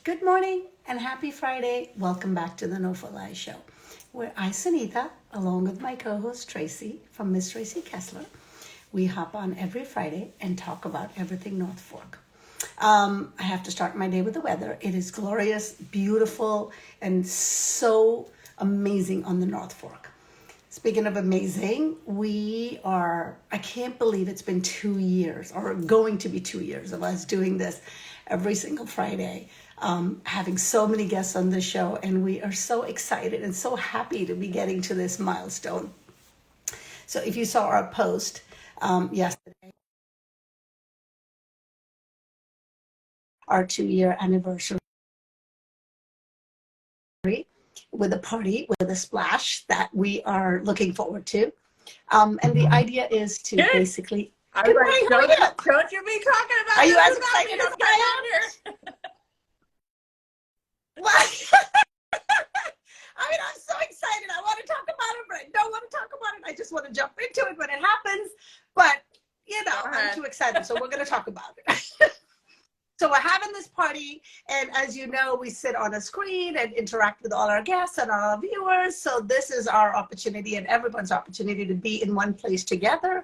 Good morning and happy Friday. Welcome back to the NOFO Live Show, where I, Sunita, along with my co-host Tracy from Miss Tracy Kessler, we hop on every Friday and talk about everything North Fork. I have to start my day with the weather. It is glorious, beautiful, and so amazing on the North Fork. Speaking of amazing, I can't believe it's been 2 years, or going to be 2 years of us doing this every single Friday, having so many guests on the show, and we are so excited and so happy to be getting to this milestone. So if you saw our post yesterday, our 2 year anniversary with a party, with a splash that we are looking forward to. And the idea is to Good. basically. I Good was morning, like, how are you? don't you be talking about Are you this as without excited me as to get I on here. am? What? I mean, I'm so excited. I want to talk about it, but I don't want to talk about it. I just want to jump into it when it happens. But, I'm too excited, so we're going to talk about it. So we're having this party, and as you know, we sit on a screen and interact with all our guests and our viewers. So this is our opportunity and everyone's opportunity to be in one place together.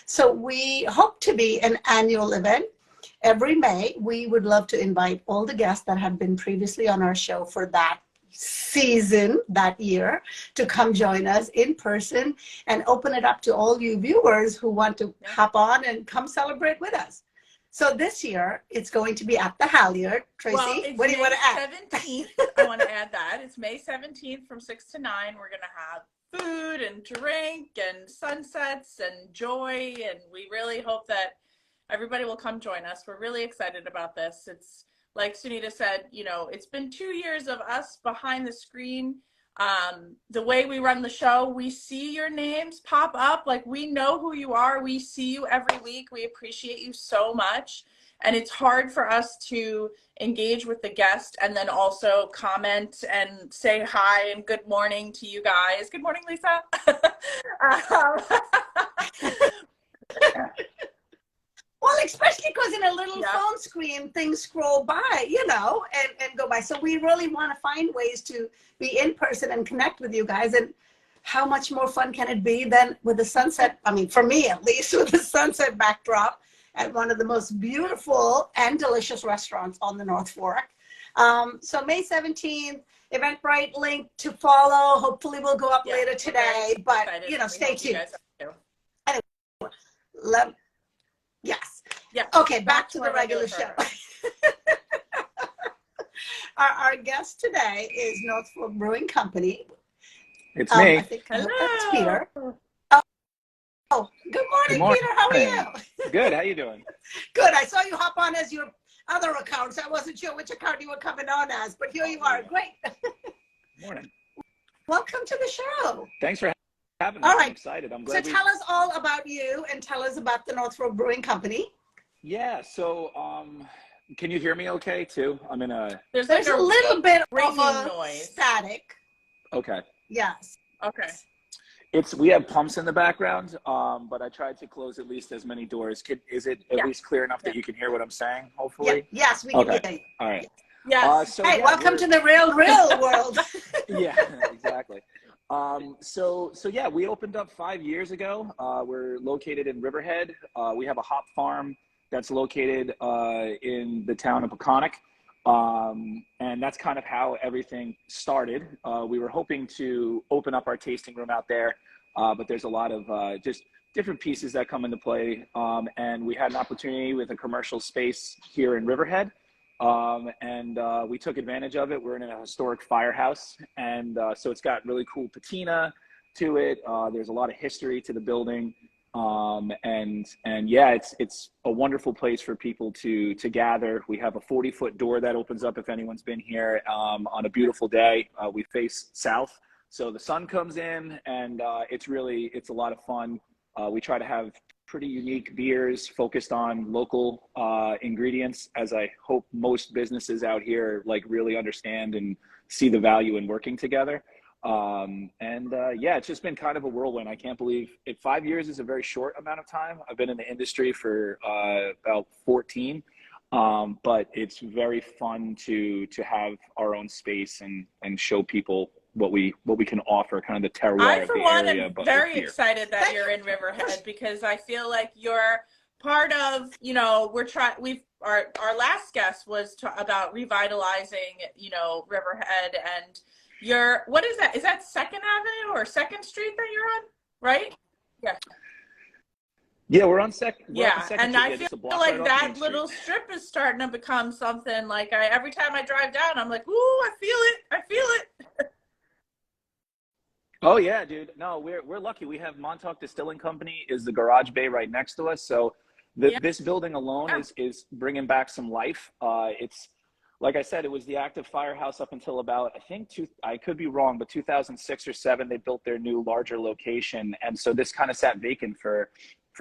So we hope to be an annual event. Every May, we would love to invite all the guests that have been previously on our show for that season, that year, to come join us in person and open it up to all you viewers who want to hop on and come celebrate with us. So this year, it's going to be at the Halyard. Tracy, Well, it's what do you want to add? May 17th. I want to add that. It's May 17th from 6 to 9. We're going to have food and drink and sunsets and joy. And we really hope that everybody will come join us. We're really excited about this. It's like Sunita said, it's been 2 years of us behind the screen. The way we run the show, we see your names pop up. Like, we know who you are. We see you every week. We appreciate you so much. And it's hard for us to engage with the guest and then also comment and say hi and good morning to you guys. Good morning, Lisa. Well, especially because in a little phone screen, things scroll by, and go by. So we really want to find ways to be in person and connect with you guys. And how much more fun can it be than with the sunset? I mean, for me, at least, with the sunset backdrop at one of the most beautiful and delicious restaurants on the North Fork. So May 17th, Eventbrite link to follow. Hopefully we'll go up later today, but stay tuned. Anyway, yes. Yeah. Okay, back to the regular show. Our guest today is North Fork Brewing Company. It's me. I think that's Peter. Oh, good morning, Peter. How are you? Good. How you doing? Good. I saw you hop on as your other accounts. I wasn't sure which account you were coming on as, but here you are. Great. Morning. Welcome to the show. Thanks for having me. All right. I'm excited. I'm glad. So tell us all about you and tell us about the North Fork Brewing Company. Yeah. So, can you hear me okay too? I'm in a. There's a little bit of a noise. Static. Okay. Yes. Okay. We have pumps in the background, but I tried to close at least as many doors. Is it at least clear enough that you can hear what I'm saying? Hopefully. Yeah. Yes, we can hear you. All right. Yes. Hey, welcome to the real world. Yeah, exactly. So yeah, we opened up 5 years ago. We're located in Riverhead. We have a hop farm that's located in the town of Peconic. And that's kind of how everything started. We were hoping to open up our tasting room out there, but there's a lot of just different pieces that come into play. And we had an opportunity with a commercial space here in Riverhead. And we took advantage of it. We're in a historic firehouse. And so it's got really cool patina to it. There's a lot of history to the building. And yeah, it's a wonderful place for people to gather. We have a 40-foot door that opens up if anyone's been here on a beautiful day. We face south, so the sun comes in, and it's a lot of fun. We try to have pretty unique beers focused on local ingredients, as I hope most businesses out here really understand and see the value in working together. Yeah, it's just been kind of a whirlwind. I can't believe it. 5 years is a very short amount of time. I've been in the industry for about 14. But it's very fun to have our own space and show people what we can offer, kind of the terroir of for the one, area, am but with very beer. excited that you're in Riverhead because I feel like you're part of, you know, our last guest was about revitalizing, you know, Riverhead, and what is that? Is that 2nd Avenue or 2nd Street that you're on, right? Yeah. Yeah, we're on Second. And I feel just a block right like off that Main Street. little strip is starting to become something like every time I drive down, I'm like, ooh, I feel it. I feel it. Oh yeah, dude. No, we're lucky. We have Montauk Distilling Company is the garage bay right next to us. So this building alone is bringing back some life. It's like I said, it was the active firehouse up until about, I think I could be wrong, but 2006 or 7 they built their new larger location, and so this kind of sat vacant for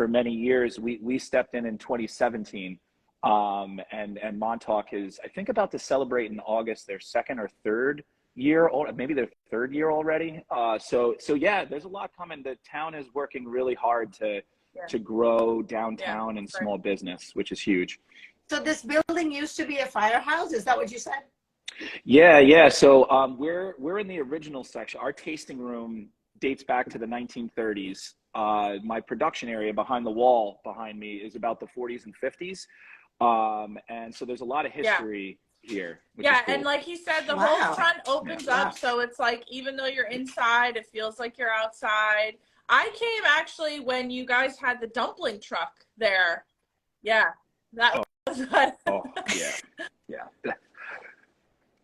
many years. We stepped in 2017, and Montauk is, I think, about to celebrate in August their 2nd or 3rd year, or maybe their 3rd year already. So yeah, there's a lot coming. The town is working really hard to grow downtown and small business, which is huge. So this building used to be a firehouse. Is that what you said? Yeah. So we're in the original section. Our tasting room dates back to the 1930s. My production area behind the wall behind me is about the 40s and 50s. And so there's a lot of history here. Which is cool. And like he said, the whole front opens up, so it's like even though you're inside, it feels like you're outside. I came actually when you guys had the dumpling truck there. Yeah, that was yeah.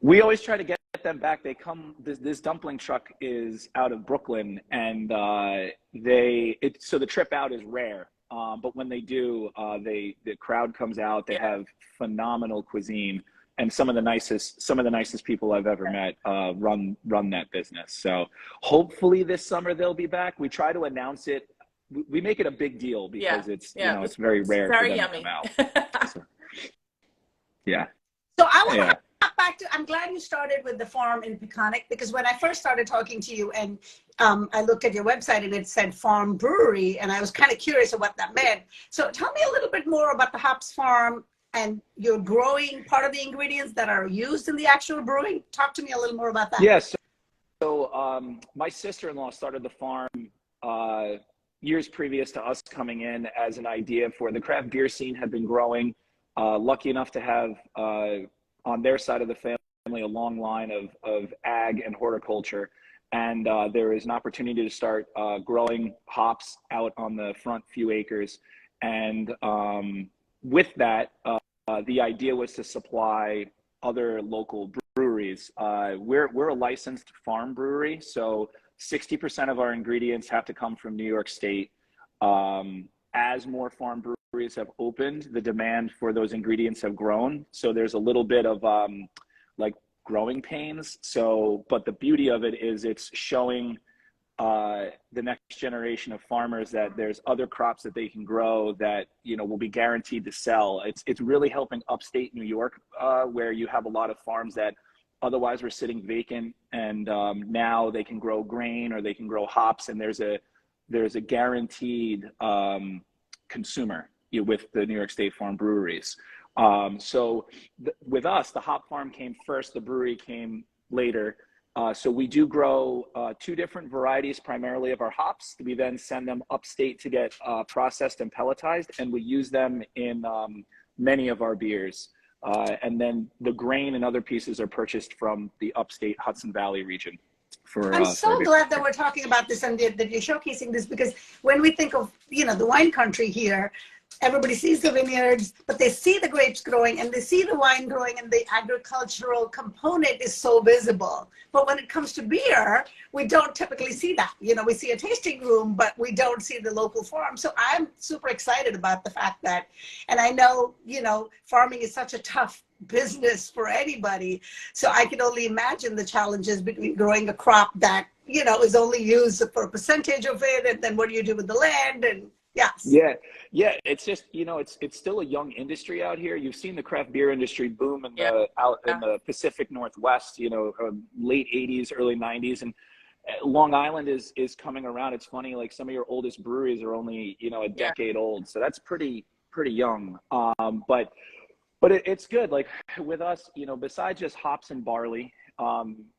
We always try to get them back. They come. This dumpling truck is out of Brooklyn, and so the trip out is rare. But when they do, the crowd comes out. They have phenomenal cuisine, and some of the nicest people I've ever met run that business. So hopefully this summer they'll be back. We try to announce it. We make it a big deal because it's it's very rare for them to come out. So, yeah. So I want to hop back to, I'm glad you started with the farm in Peconic, because when I first started talking to you and I looked at your website and it said farm brewery, and I was kind of curious of what that meant. So tell me a little bit more about the hops farm and you're growing part of the ingredients that are used in the actual brewing. Talk to me a little more about that. Yes. So my sister-in-law started the farm years previous to us coming in as an idea for the craft beer scene had been growing. Lucky enough to have on their side of the family a long line of ag and horticulture. And there is an opportunity to start growing hops out on the front few acres. And with that, the idea was to supply other local breweries. We're a licensed farm brewery, so 60% of our ingredients have to come from New York State. As more farm breweries have opened, the demand for those ingredients have grown. So there's a little bit of like growing pains. So, but the beauty of it is it's showing the next generation of farmers that there's other crops that they can grow that, you know, will be guaranteed to sell. It's really helping upstate New York, where you have a lot of farms that otherwise were sitting vacant, and now they can grow grain or they can grow hops, and there's a guaranteed consumer with the New York State farm breweries. So with us, the hop farm came first, the brewery came later. So we do grow 2 different varieties primarily of our hops. We then send them upstate to get processed and pelletized, and we use them in many of our beers. And then the grain and other pieces are purchased from the upstate Hudson Valley region. I'm so glad that we're talking about this and that you're showcasing this, because when we think of, you know, the wine country here, everybody sees the vineyards, but they see the grapes growing and they see the wine growing, and the agricultural component is so visible. But when it comes to beer, we don't typically see that. You know, we see a tasting room, but we don't see the local farm. So I'm super excited about the fact that, and I know, you know, farming is such a tough business for anybody. So I can only imagine the challenges between growing a crop that, you know, is only used for a percentage of it, and then what do you do with the land? And yeah, it's just, you know, it's still a young industry out here. You've seen the craft beer industry boom in the Pacific Northwest, you know, late 80s, early 90s, and Long Island is coming around. It's funny, like some of your oldest breweries are only, you know, a decade old, so that's pretty young. But But it's good. Like with us, you know, besides just hops and barley,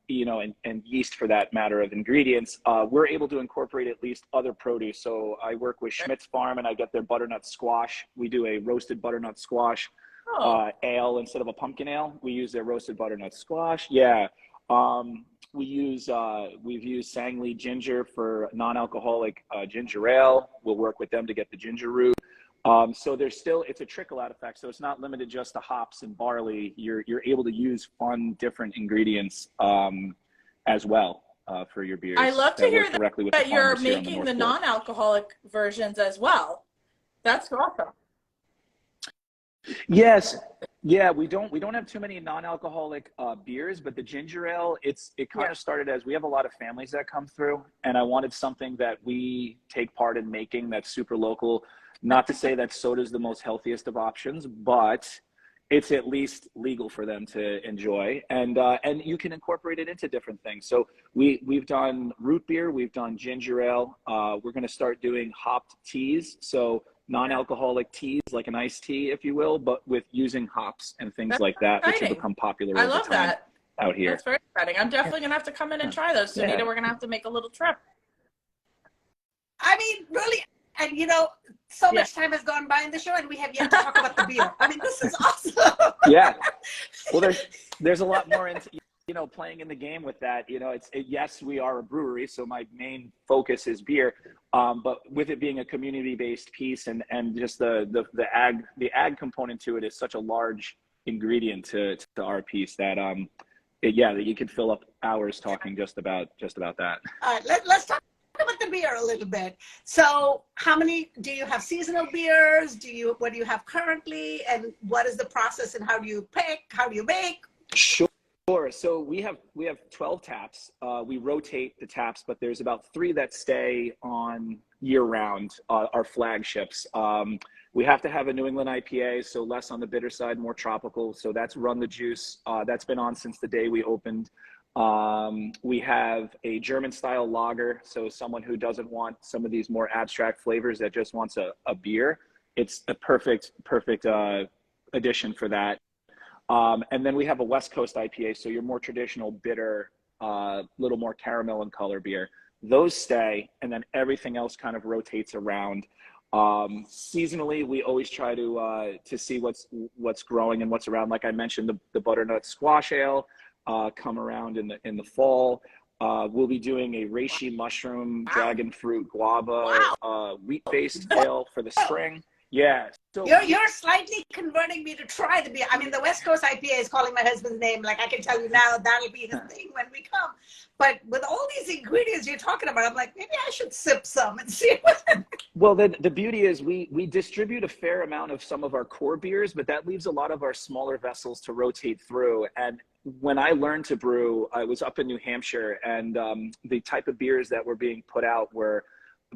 you know, and yeast for that matter of ingredients, we're able to incorporate at least other produce. So I work with Schmidt's Farm and I get their butternut squash. We do a roasted butternut squash ale instead of a pumpkin ale. We use their roasted butternut squash. Yeah. We've used Sangley ginger for non-alcoholic ginger ale. We'll work with them to get the ginger root. So there's still, it's a trickle out effect. So it's not limited just to hops and barley. You're able to use fun, different ingredients as well for your beers. I love to hear that you're making the non-alcoholic versions as well. That's awesome. Yes. Yeah, we don't have too many non-alcoholic beers, but the ginger ale, it kind of started as we have a lot of families that come through, and I wanted something that we take part in making that's super local. Not to say that soda is the most healthiest of options, but it's at least legal for them to enjoy, and you can incorporate it into different things. So we've done root beer, we've done ginger ale. We're going to start doing hopped teas, so non-alcoholic teas, like an iced tea, if you will, but with using hops and things like that, which have become popular over time out here. That's very exciting. I'm definitely going to have to come in and try those. So Nita, we're going to have to make a little trip. I mean, really, and you know, so much time has gone by in the show and we have yet to talk about the beer. I mean, this is awesome. Yeah. Well, there's a lot more into, you know, playing in the game with that. You know, yes, we are a brewery, so my main focus is beer. But with it being a community-based piece and just the ag component to it is such a large ingredient to our piece that that you could fill up hours talking just about that. All right, let's talk about the beer a little bit. So how many do you have seasonal beers? What do you have currently, and what is the process, and how do you make? Sure. So we have 12 taps. We rotate the taps, but there's about 3 that stay on year round, our flagships. We have to have a New England IPA, so less on the bitter side, more tropical. So that's Run the Juice. That's been on since the day we opened. We have a German style lager. So someone who doesn't want some of these more abstract flavors, that just wants a beer, it's a perfect addition for that. And then we have a West Coast IPA, so your more traditional bitter, little more caramel and color beer. Those stay, and then everything else kind of rotates around. Seasonally, we always try to see what's growing and what's around. Like I mentioned, the butternut squash ale come around in the fall. We'll be doing a reishi mushroom, dragon fruit, guava, wheat-based ale for the spring. Yeah. So you're slightly converting me to try the beer. I mean, the West Coast IPA is calling my husband's name. Like, I can tell you now, that'll be his thing when we come. But with all these ingredients you're talking about, I'm like, maybe I should sip some and see what. Well, the beauty is we distribute a fair amount of some of our core beers, but that leaves a lot of our smaller vessels to rotate through. And when I learned to brew, I was up in New Hampshire, and the type of beers that were being put out were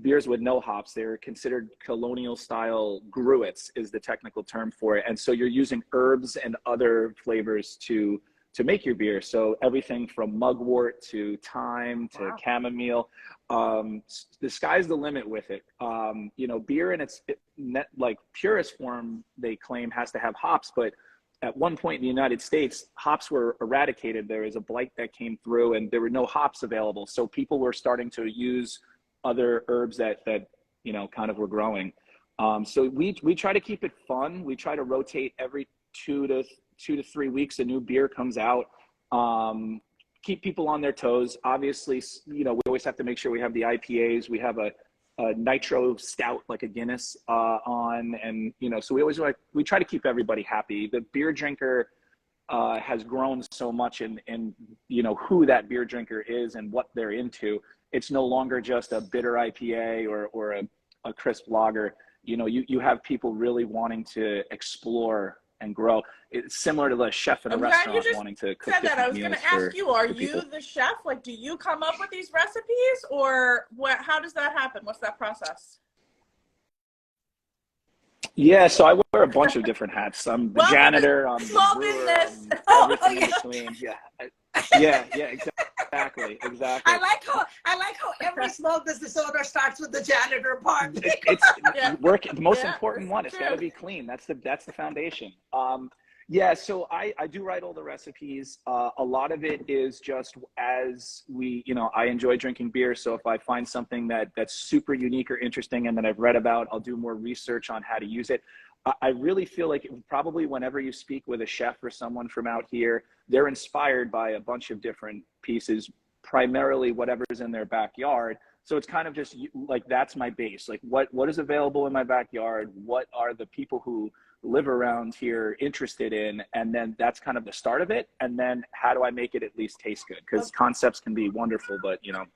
beers with no hops. They're considered colonial style gruits is the technical term for it. And so you're using herbs and other flavors to make your beer. So everything from mugwort to thyme to chamomile, the sky's the limit with it. You know, beer in its like purest form, they claim, has to have hops, but at one point in the United States, hops were eradicated. There was a blight that came through and there were no hops available. So people were starting to use other herbs that you know kind of were growing. So we try to keep it fun. We try to rotate every 2 to 3 weeks. A new beer comes out. Keep people on their toes. Obviously, you know, we always have to make sure we have the IPAs. We have a nitro stout, like a Guinness, on, and you know, so we try to keep everybody happy. The beer drinker has grown so much in you know who that beer drinker is and what they're into. It's no longer just a bitter IPA or a crisp lager. You know, you have people really wanting to explore and grow. It's similar to the chef in a restaurant wanting to cook different meals. I was going to ask you, are you the chef? Like, do you come up with these recipes, or what? How does that happen? What's that process? Yeah, so I wear a bunch of different hats. I'm the janitor, I'm small the brewer, business. Everything in between. Yeah, exactly. I like how every small business owner starts with the janitor part. It's work. The most important one. It's got to be clean. That's the foundation. Yeah, so I do write all the recipes. A lot of it is just as we, I enjoy drinking beer. So if I find something that's super unique or interesting and that I've read about, I'll do more research on how to use it. I really feel like probably whenever you speak with a chef or someone from out here, they're inspired by a bunch of different pieces, primarily whatever's in their backyard. So it's kind of just like, that's my base. Like what is available in my backyard? What are the people who live around here interested in, and then that's kind of the start of it, and then how do I make it at least taste good, because concepts can be wonderful, but you don't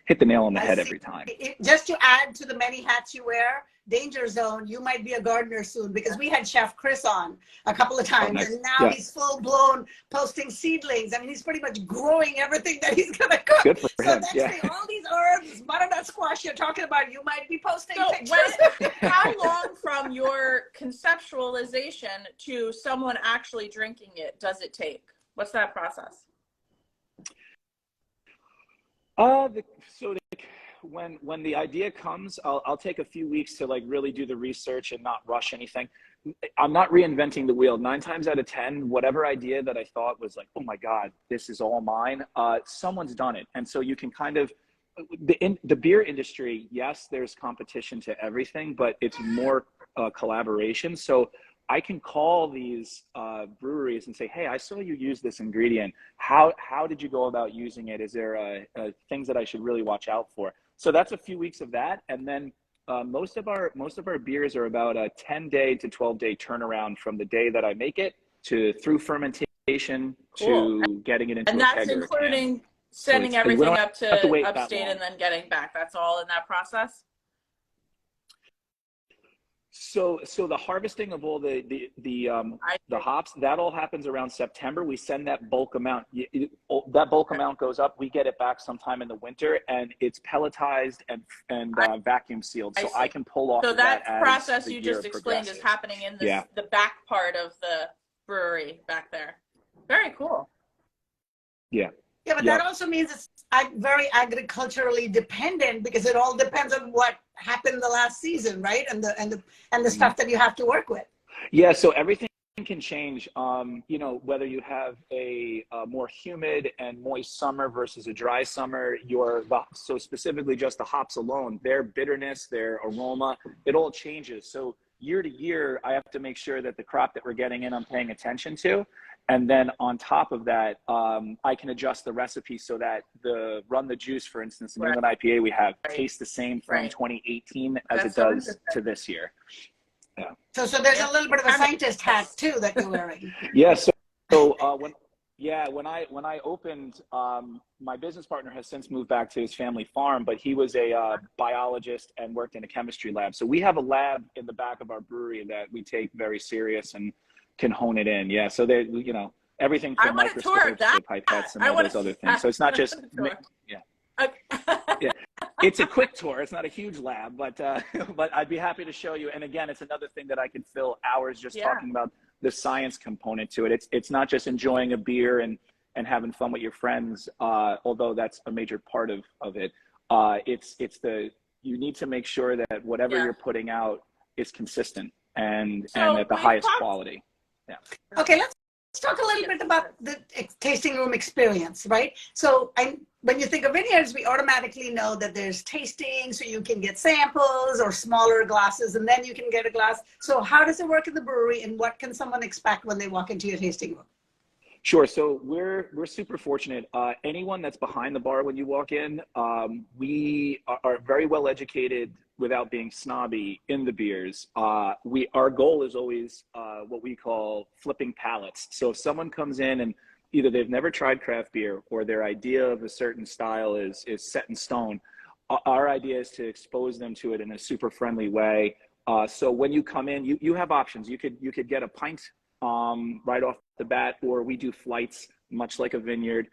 hit the nail on the head every time. Just to add to the many hats you wear, danger zone, you might be a gardener soon, because we had Chef Chris on a couple of times. Nice. And now he's full blown posting seedlings. I mean, he's pretty much growing everything that he's gonna cook. Good for him. Next thing, all these herbs, butternut squash you're talking about, you might be posting pictures. How long from your conceptualization to someone actually drinking it does it take? What's that process? When the idea comes, I'll take a few weeks to like really do the research and not rush anything. I'm not reinventing the wheel. 9 times out of 10, whatever idea that I thought was like, oh my God, this is all mine, someone's done it. And so you can kind of, the beer industry, yes, there's competition to everything, but it's more collaboration. So I can call these breweries and say, hey, I saw you use this ingredient. How did you go about using it? Is there things that I should really watch out for? So that's a few weeks of that. And then most of our beers are about a 10-day to 12-day turnaround from the day that I make it through fermentation to getting it into and a kegger. And that's including sending everything up to upstate and then getting back. That's all in that process? So the harvesting of all the hops, that all happens around September. We send that bulk amount. That bulk amount goes up. We get it back sometime in the winter, and it's pelletized and vacuum sealed. So I can pull off. So of that as process the you year just explained progresses. is happening in the back part of the brewery back there. Very cool. Yeah. Yeah, but that also means it's very agriculturally dependent, because it all depends on what happened the last season, right? And the stuff that you have to work with. Yeah, so everything can change. Whether you have a more humid and moist summer versus a dry summer, so specifically just the hops alone, their bitterness, their aroma, it all changes. So year to year, I have to make sure that the crop that we're getting in, I'm paying attention to. And then on top of that, I can adjust the recipe so that the Run the Juice, for instance, the New England IPA we have, tastes the same from 2018 as it does to this year. Yeah. So there's a little bit of a scientist hat too that you're wearing. Yeah. When I opened, my business partner has since moved back to his family farm, but he was a biologist and worked in a chemistry lab. So we have a lab in the back of our brewery that we take very serious and can hone it in. Yeah. So there, everything from microscopes to pipettes and all those other things. So it's not just, yeah. It's a quick tour. It's not a huge lab, but I'd be happy to show you. And again, it's another thing that I could fill hours just talking about the science component to it. It's not just enjoying a beer and having fun with your friends, although that's a major part of it. You need to make sure that whatever you're putting out is consistent and at the highest quality. Yeah. Okay, let's talk a little bit about the tasting room experience, right? So when you think of vineyards, we automatically know that there's tasting, so you can get samples or smaller glasses, and then you can get a glass. So how does it work in the brewery, and what can someone expect when they walk into your tasting room? Sure. So we're super fortunate. Anyone that's behind the bar when you walk in, we are very well educated without being snobby in the beers. Our goal is always what we call flipping palates. So if someone comes in and either they've never tried craft beer or their idea of a certain style is set in stone, our idea is to expose them to it in a super friendly way. So when you come in, you have options. You could get a pint right off the bat, or we do flights, much like a vineyard.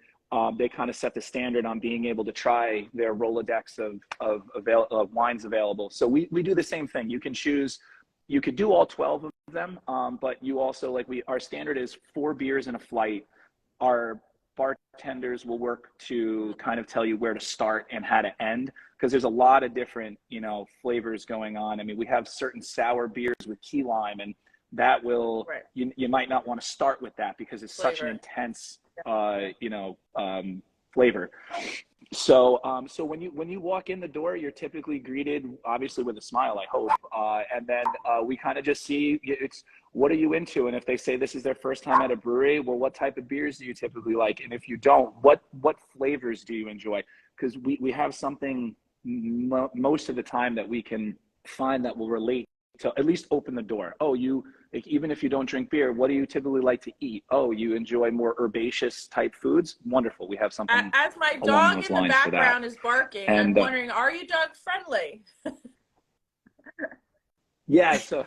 They kind of set the standard on being able to try their Rolodex of wines available. So we do the same thing. You can choose, you could do all 12 of them, but you also, our standard is 4 beers in a flight. Our bartenders will work to kind of tell you where to start and how to end, because there's a lot of different, flavors going on. I mean, we have certain sour beers with key lime, and that will, Right. you might not want to start with that because it's such an Flavor. intense, flavor. So, so when you walk in the door, you're typically greeted, obviously, with a smile, I hope. And then we kind of just see what are you into? And if they say this is their first time at a brewery, well, what type of beers do you typically like? And if you don't, what flavors do you enjoy? Because we have something most of the time that we can find that will relate to at least open the door. Oh, like, even if you don't drink beer, what do you typically like to eat? Oh, you enjoy more herbaceous type foods? Wonderful. We have something As my along dog those in the lines for that. background is barking, I'm And wondering, are you dog friendly? yeah, so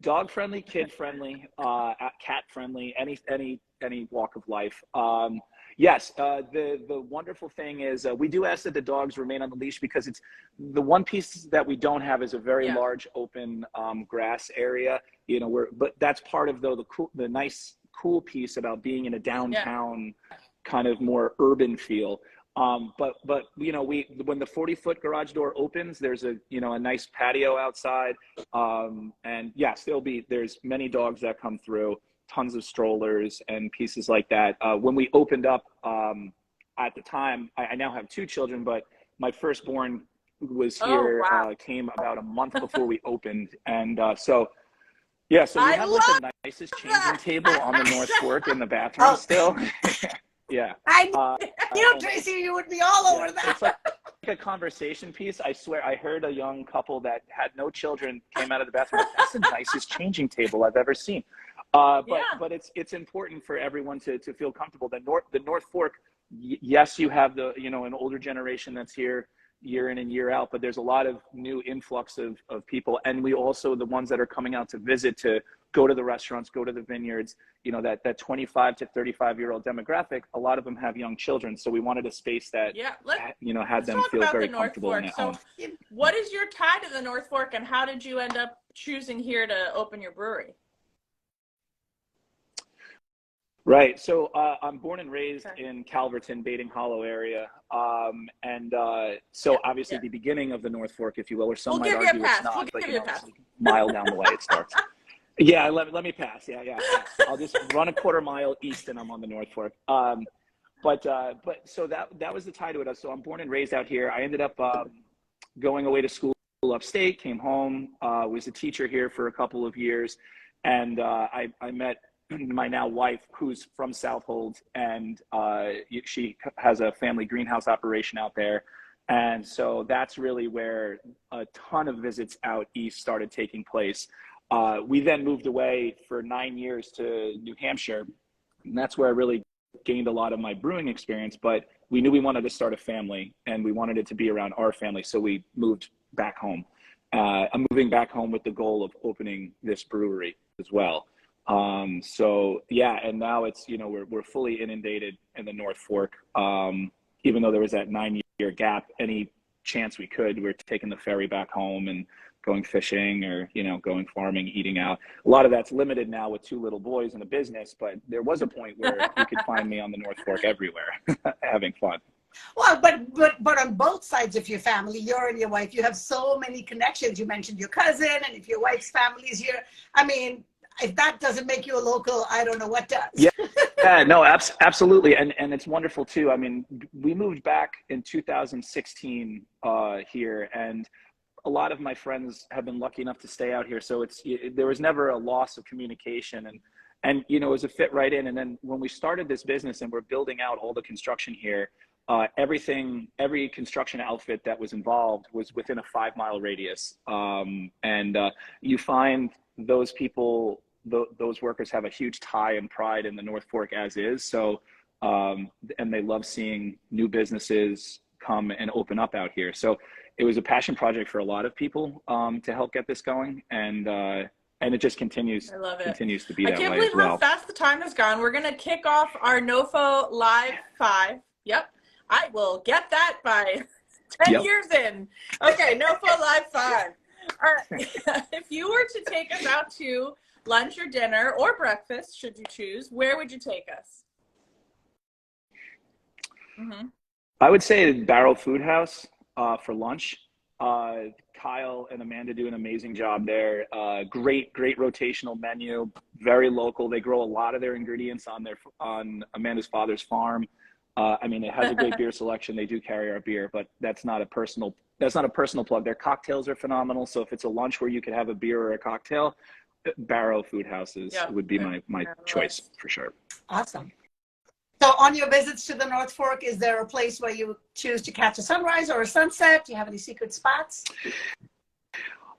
dog friendly, kid friendly, cat friendly, any walk of life. Yes, the wonderful thing is we do ask that the dogs remain on the leash because it's the one piece that we don't have is a very large open grass area. But that's part of the nice cool piece about being in a downtown kind of more urban feel. But when the 40-foot garage door opens, there's a nice patio outside. And yes, there's many dogs that come through, tons of strollers and pieces like that. When we opened up, at the time, I now have 2 children, but my firstborn was here, came about a month before we opened. And so we have like the nicest changing table on the North Fork in the bathroom still. Yeah. I knew, Tracy, you would be all over that. It's like a conversation piece. I swear, I heard a young couple that had no children came out of the bathroom. That's the nicest changing table I've ever seen. But it's important for everyone to feel comfortable. The North Fork, yes, you have an older generation that's here year in and year out, but there's a lot of new influx of people. And we also, the ones that are coming out to visit, to go to the restaurants, go to the vineyards, that 25 to 35-year-old demographic, a lot of them have young children. So we wanted a space that, had them feel very comfortable and at home. What is your tie to the North Fork, and how did you end up choosing here to open your brewery? Right. So I'm born and raised in Calverton, Bating Hollow area. So obviously the beginning of the North Fork, if you will, or some might argue it's not, but it's a mile down the way it starts. Yeah, let me pass. Yeah. I'll just run a quarter mile east and I'm on the North Fork. But so that was the tie to it. So I'm born and raised out here. I ended up going away to school upstate, came home, was a teacher here for a couple of years. And I met my now wife, who's from Southold, and she has a family greenhouse operation out there. And so that's really where a ton of visits out east started taking place. We then moved away for 9 years to New Hampshire, and that's where I really gained a lot of my brewing experience. But we knew we wanted to start a family, and we wanted it to be around our family, so we moved back home. I'm moving back home with the goal of opening this brewery as well. So yeah, and now it's, we're fully inundated in the North Fork. Even though there was that 9-year gap, any chance we could, we're taking the ferry back home and going fishing or, going farming, eating out. A lot of that's limited now with 2 little boys and a business, but there was a point where you could find me on the North Fork everywhere having fun. Well, but on both sides of your family, you and your wife, you have so many connections. You mentioned your cousin, and if your wife's family is here, I mean, if that doesn't make you a local, I don't know what does. Yeah, no, absolutely. And it's wonderful too. I mean, we moved back in 2016 here, and a lot of my friends have been lucky enough to stay out here. So there was never a loss of communication, and it was a fit right in. And then when we started this business and we're building out all the construction here, every construction outfit that was involved was within a 5-mile radius. And you find those people, those workers have a huge tie and pride in the North Fork as is. So, and they love seeing new businesses come and open up out here. So it was a passion project for a lot of people to help get this going. And it just continues. I love it. Continues to be that way as well. I can't believe how fast the time has gone. We're going to kick off our NOFO Live 5. Yep. I will get that by 10 years in. Okay, NOFO Live 5. All right. If you were to take us out to lunch or dinner or breakfast, should you choose, where would you take us? I would say Barraud Food House for lunch. Kyle and Amanda do an amazing job there. Great rotational menu, very local. They grow a lot of their ingredients on Amanda's father's farm. I mean, it has a great beer selection. They do carry our beer, but that's not a personal plug. Their cocktails are phenomenal. So if it's a lunch where you could have a beer or a cocktail, Barraud Food Houses would be my choice for sure. Awesome. So on your visits to the North Fork, is there a place where you choose to catch a sunrise or a sunset? Do you have any secret spots?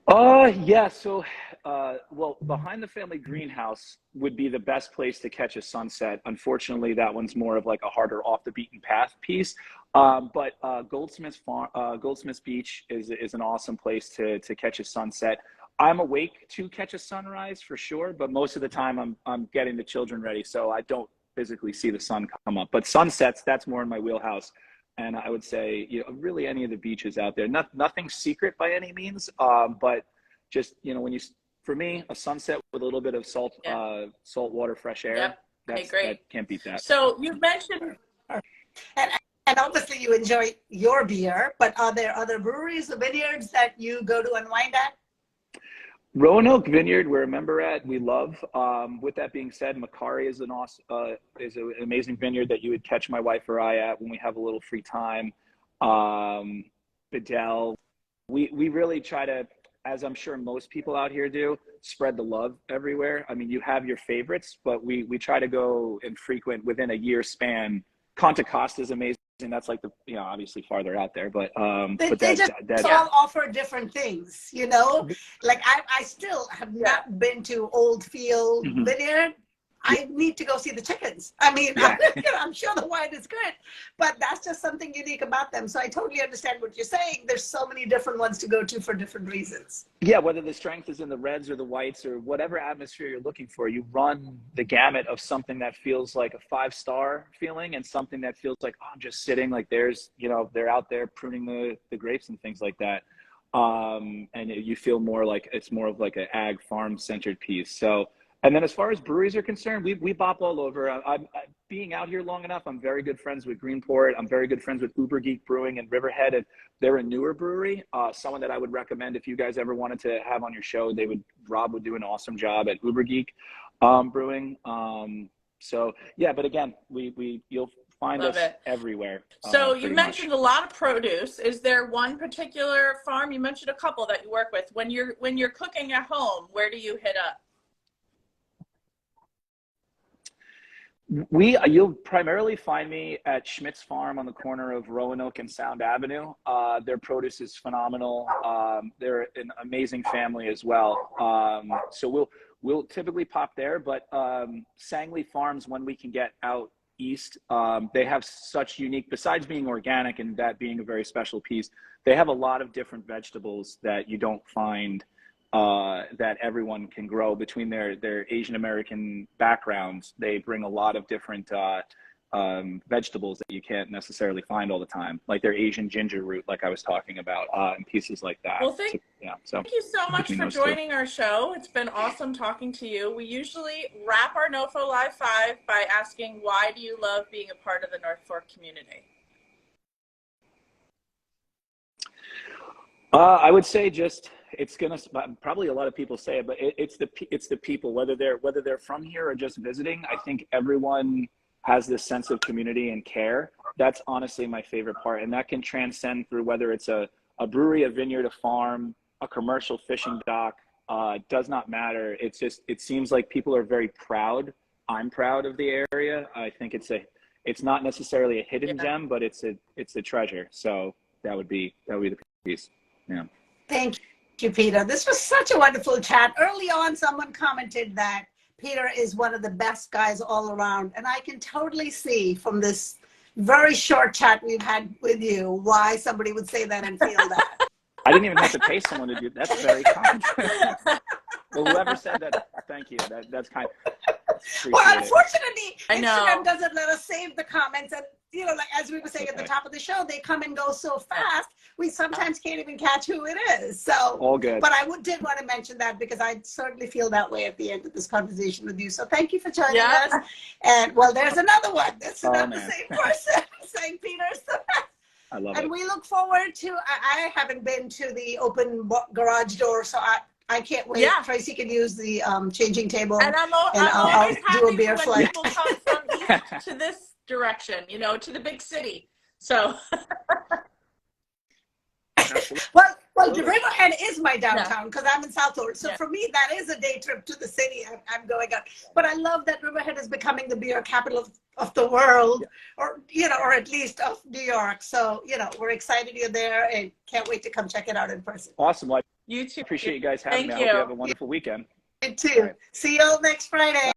Yeah. So, well, behind the family greenhouse would be the best place to catch a sunset. Unfortunately, that one's more of like a harder off the beaten path piece. But Goldsmith's Beach is an awesome place to catch a sunset. I'm awake to catch a sunrise for sure, but most of the time I'm getting the children ready, so I don't physically see the sun come up. But sunsets, that's more in my wheelhouse. And I would say, really any of the beaches out there, nothing secret by any means, but just, for me, a sunset with a little bit of salt water, fresh air, great. That can't beat that. So you've mentioned, and obviously you enjoy your beer, but are there other breweries or vineyards that you go to unwind at? Roanoke Vineyard, we're a member at, we love. With that being said, Macari is an amazing vineyard that you would catch my wife or I at when we have a little free time. Bedell, we really try to, as I'm sure most people out here do, spread the love everywhere. I mean, you have your favorites, but we try to go and frequent within a year span. Contra Costa is amazing. That's like obviously farther out there, but they just all offer different things, like I still have not been to Old Field Vineyard. I need to go see the chickens. I mean, I'm sure the wine is good, but that's just something unique about them. So I totally understand what you're saying. There's so many different ones to go to for different reasons. Yeah, whether the strength is in the reds or the whites or whatever atmosphere you're looking for, you run the gamut of something that feels like a 5-star feeling and something that feels like, I'm just sitting, like there's, they're out there pruning the grapes and things like that. And you feel more like it's more of like an ag farm centered piece. So, and then as far as breweries are concerned, we bop all over. I'm being out here long enough, I'm very good friends with Greenport. I'm very good friends with Uber Geek Brewing in Riverhead. And they're a newer brewery, someone that I would recommend if you guys ever wanted to have on your show. Rob would do an awesome job at Uber Geek Brewing. So yeah, but again, you'll find us everywhere. So you mentioned a lot of produce. Is there one particular farm? You mentioned a couple that you work with. When you're cooking at home, where do you hit up? You'll primarily find me at Schmidt's Farm on the corner of Roanoke and Sound Avenue. Their produce is phenomenal. They're an amazing family as well. So we'll typically pop there, but Sangley Farms, when we can get out east, they have such unique, besides being organic and that being a very special piece, they have a lot of different vegetables that you don't find that everyone can grow. Between their Asian American backgrounds, they bring a lot of different vegetables that you can't necessarily find all the time, like their Asian ginger root, like I was talking about, and pieces like that. Well, thank you so much for joining our show. It's been awesome talking to you. We usually wrap our NOFO Live 5 by asking, why do you love being a part of the North Fork community? I would say just, it's gonna, probably a lot of people say it, but it's the people, whether they're from here or just visiting. I think everyone has this sense of community and care. That's honestly my favorite part, and that can transcend through whether it's a brewery, a vineyard, a farm, a commercial fishing dock. Does not matter. It's just, it seems like people are very proud. I'm proud of the area. I think it's not necessarily a hidden gem, but it's a treasure. So that would be the piece. Yeah. Thank you, Peter. This was such a wonderful chat. Early on, someone commented that Peter is one of the best guys all around. And I can totally see from this very short chat we've had with you why somebody would say that and feel that. I didn't even have to pay someone to do that. That's very kind. Well, whoever said that, thank you. That's kind. Well, unfortunately, Instagram doesn't let us save the comments. And, like as we were saying at the top of the show, they come and go so fast, we sometimes can't even catch who it is. So, all good. But I did want to mention that because I certainly feel that way at the end of this conversation with you. So thank you for joining us. And, well, there's another one. That's not the same person saying Peter's the best. I love And it. we look forward to, I haven't been to the open garage door, so I can't wait. Yeah. Tracy can use the changing table, And I'm I'll always do a happy beer when flight. people come from east to this direction, you know, to the big city. So. Well, the Riverhead is my downtown because I'm in South Florida. So Yeah. for me, that is a day trip to the city. I'm going out. But I love that Riverhead is becoming the beer capital of the world, or, you know, or at least of New York. So, you know, we're excited you're there and can't wait to come check it out in person. Awesome. Well, You too. I appreciate you guys having Thank me. I hope you you. have a wonderful weekend. You too. See you all next Friday.